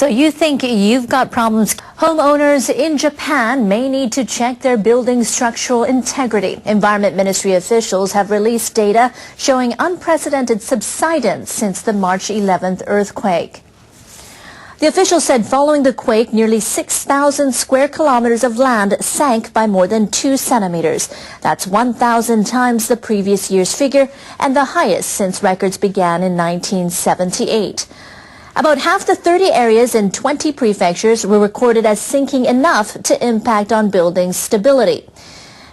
So you think you've got problems? Homeowners in Japan may need to check their building's structural integrity. Environment Ministry officials have released data showing unprecedented subsidence since the March 11th earthquake. The officials said following the quake, nearly 6,000 square kilometers of land sank by more than 2 centimeters. That's 1,000 times the previous year's figure and the highest since records began in 1978. About half the 30 areas in 20 prefectures were recorded as sinking enough to impact on building stability.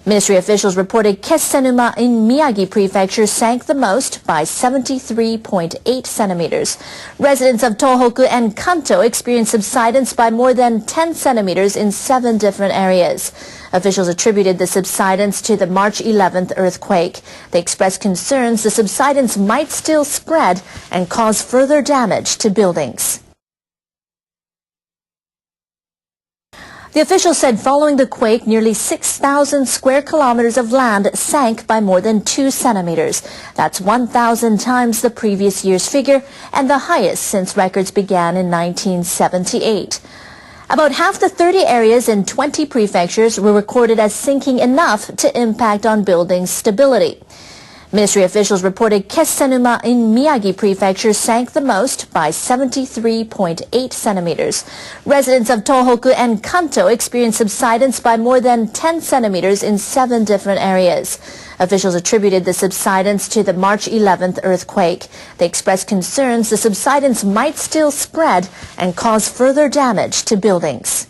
Ministry officials reported Kessenuma in Miyagi Prefecture sank the most by 73.8 centimeters. Residents of Tohoku and Kanto experienced subsidence by more than 10 centimeters in 7 different areas. Officials attributed the subsidence to the March 11th earthquake. They expressed concerns the subsidence might still spread and cause further damage to buildings. The officials said following the quake, nearly 6,000 square kilometers of land sank by more than 2 centimeters. That's 1,000 times the previous year's figure and the highest since records began in 1978. About half the 30 areas in 20 prefectures were recorded as sinking enough to impact on building stability. Ministry officials reported Kessenuma in Miyagi Prefecture sank the most by 73.8 centimeters. Residents of Tohoku and Kanto experienced subsidence by more than 10 centimeters in 7 different areas. Officials attributed the subsidence to the March 11th earthquake. They expressed concerns the subsidence might still spread and cause further damage to buildings.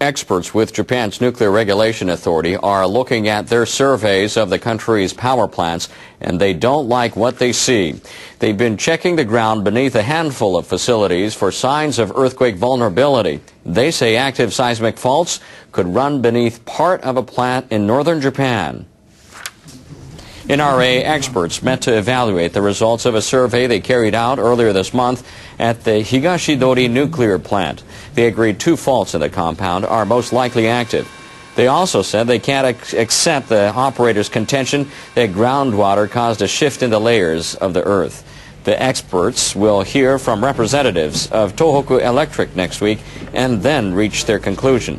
Experts with Japan's Nuclear Regulation Authority are looking at their surveys of the country's power plants, and they don't like what they see. They've been checking the ground beneath a handful of facilities for signs of earthquake vulnerability. They say active seismic faults could run beneath part of a plant in northern Japan. NRA experts met to evaluate the results of a survey they carried out earlier this month at the Higashidori nuclear plant. They agreed 2 faults in the compound are most likely active. They also said they can't accept the operator's contention that groundwater caused a shift in the layers of the earth. The experts will hear from representatives of Tohoku Electric next week and then reach their conclusion.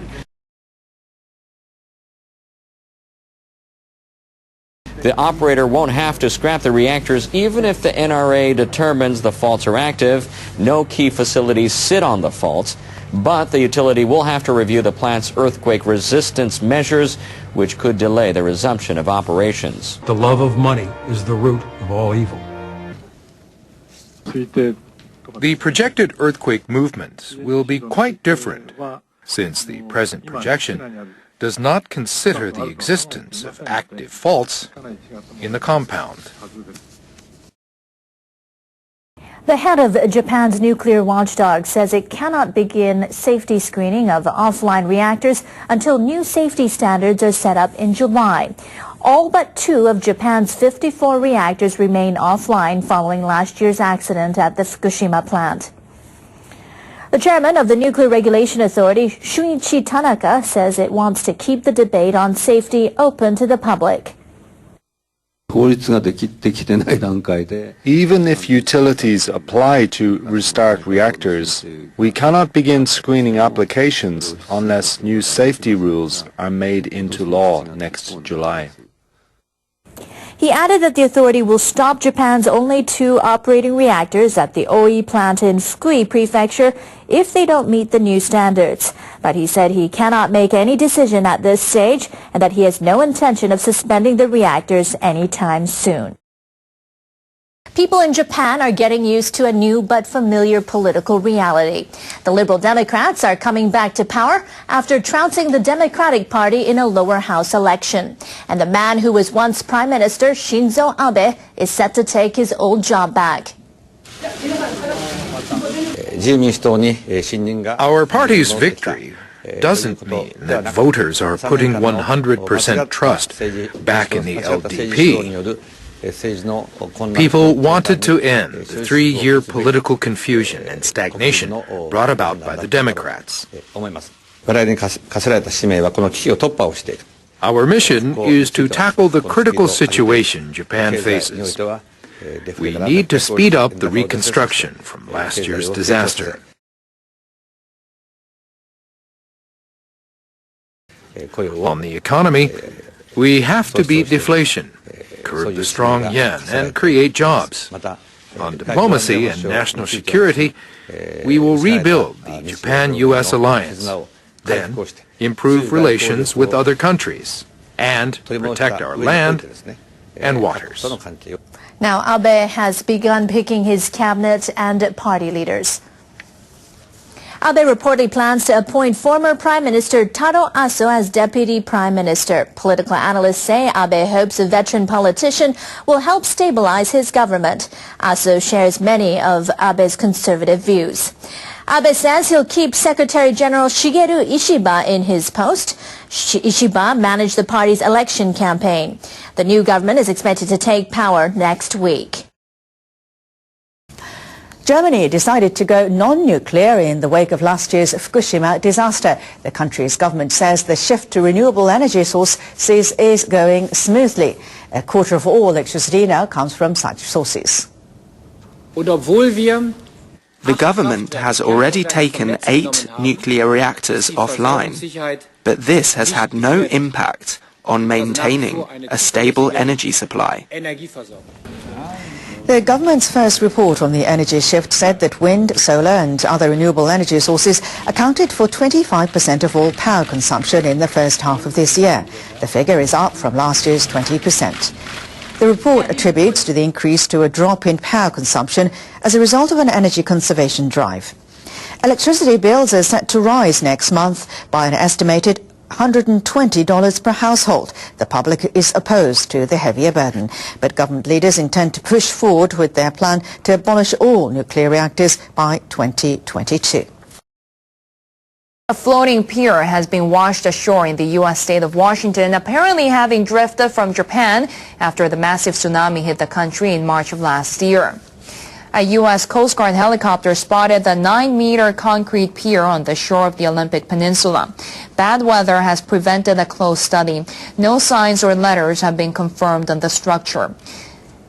The operator won't have to scrap the reactors even if the NRA determines the faults are active. No key facilities sit on the faults, but the utility will have to review the plant's earthquake resistance measures, which could delay the resumption of operations. The love of money is the root of all evil. The projected earthquake movements will be quite different, since the present projection does not consider the existence of active faults in the compound. The head of Japan's nuclear watchdog says it cannot begin safety screening of offline reactors until new safety standards are set up in July. All but 2 of Japan's 54 reactors remain offline following last year's accident at the Fukushima plant. The chairman of the Nuclear Regulation Authority, Shunichi Tanaka, says it wants to keep the debate on safety open to the public. Even if utilities apply to restart reactors, we cannot begin screening applications unless new safety rules are made into law next July. He added that the authority will stop Japan's only 2 operating reactors at the OE plant in Fukui Prefecture if they don't meet the new standards. But he said he cannot make any decision at this stage and that he has no intention of suspending the reactors anytime soon. People in Japan are getting used to a new but familiar political reality. The Liberal Democrats are coming back to power after trouncing the Democratic Party in a lower house election. And the man who was once Prime Minister, Shinzo Abe, is set to take his old job back. Our party's victory doesn't mean that voters are putting 100% trust back in the LDP. People wanted to end the 3-year political confusion and stagnation brought about by the Democrats. Our mission is to tackle the critical situation Japan faces We need to speed up the reconstruction from last year's disaster. On the economy, we have to beat deflation, curb the strong yen, and create jobs. On diplomacy and national security, we will rebuild the Japan-U.S. alliance, then improve relations with other countries, and protect our land and waters. Now, Abe has begun picking his cabinet and party leaders. Abe reportedly plans to appoint former Prime Minister Taro Aso as Deputy Prime Minister. Political analysts say Abe hopes a veteran politician will help stabilize his government. Aso shares many of Abe's conservative views. Abe says he'll keep Secretary General Shigeru Ishiba in his post. Ishiba managed the party's election campaign. The new government is expected to take power next week. Germany decided to go non-nuclear in the wake of last year's Fukushima disaster. The country's government says the shift to renewable energy sources is going smoothly. A quarter of all electricity now comes from such sources. The government has already taken 8 nuclear reactors offline, but this has had no impact on maintaining a stable energy supply. The government's first report on the energy shift said that wind, solar and other renewable energy sources accounted for 25% of all power consumption in the first half of this year. The figure is up from last year's 20%. The report attributes to the increase to a drop in power consumption as a result of an energy conservation drive. Electricity bills are set to rise next month by an estimated $120 per household. The public is opposed to the heavier burden, but government leaders intend to push forward with their plan to abolish all nuclear reactors by 2022. A floating pier has been washed ashore in the U.S. state of Washington, apparently having drifted from Japan after the massive tsunami hit the country in March of last year. A U.S. Coast Guard helicopter spotted the 9-meter concrete pier on the shore of the Olympic Peninsula. Bad weather has prevented a close study. No signs or letters have been confirmed on the structure.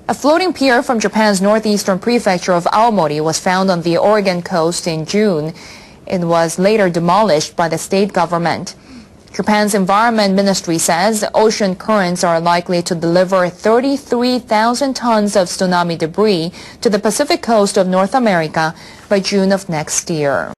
A floating pier from Japan's northeastern prefecture of Aomori was found on the Oregon coast in June. It was later demolished by the state government. Japan's Environment Ministry says ocean currents are likely to deliver 33,000 tons of tsunami debris to the Pacific coast of North America by June of next year.